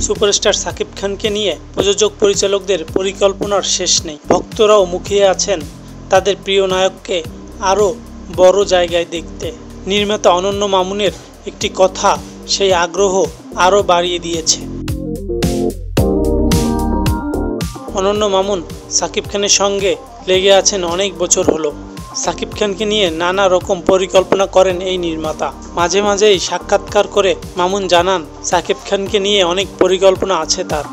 Superstar Shakib খানকে নিয়ে প্রযোজক পরিচালকদের পরিকল্পনার শেষ নেই। ভক্তরাও মুখিয়ে আছেন তাদের প্রিয় নায়ককে আরও বড় জায়গায় দেখতে। নির্মাতা অনন্য মামুনের একটি কথা সেই আগ্রহ আরও বাড়িয়ে দিয়েছে। অনন্য মামুন সাকিব খানের সঙ্গে লেগে আছেন অনেক বছর হলো। সাকিব খানকে নিয়ে নানা রকম পরিকল্পনা করেন এই নির্মাতা। মাঝে মাঝেই সাক্ষাৎকার করে মামুন জানান সাকিব খানকে নিয়ে অনেক পরিকল্পনা আছে তার।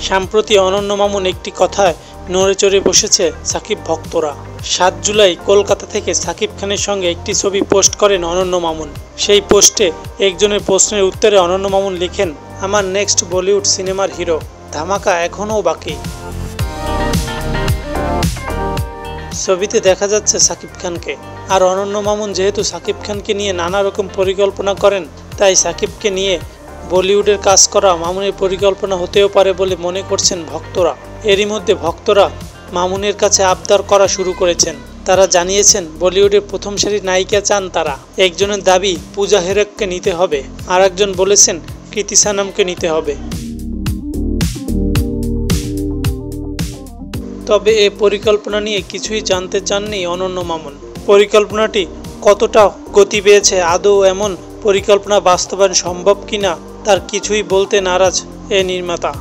সম্প্রতি অনন্য মামুন একটি কথায় নড়ে চড়ে বসেছে সাকিব ভক্তরা। 7 জুলাই কলকাতা থেকে সাকিব খানের সঙ্গে একটি ছবি পোস্ট করেন অনন্য মামুন। সেই পোস্টে একজনের প্রশ্নের উত্তরে অনন্য মামুন লিখেন, আমার নেক্সট বলিউড সিনেমার হিরো, ধামাকা এখনও বাকি। ছবিতে দেখা যাচ্ছে সাকিব খানকে। আর অনন্য মামুন যেহেতু সাকিব খানকে নিয়ে নানা রকম পরিকল্পনা করেন, তাই সাকিবকে নিয়ে বলিউডের কাজ করা মামুনের পরিকল্পনা হতেও পারে বলে মনে করছেন ভক্তরা। এরই মধ্যে ভক্তরা মামুনের কাছে আবদার করা শুরু করেছেন। তারা জানিয়েছেন বলিউডের প্রথম সারির নায়িকা চান তারা। একজনের দাবি পূজা হেগড়েকে নিতে হবে, আর একজন বলেছেন কৃতি সানমকে নিতে হবে। তবে এ পরিকল্পনা নিয়ে কিছুই জানতে চাননি অনন্য মামুন। পরিকল্পনাটি কতটা গতি পেয়েছে, আদৌ এমন পরিকল্পনা বাস্তবায়ন সম্ভব কিনা তার কিছুই বলতে নারাজ এ নির্মাতা।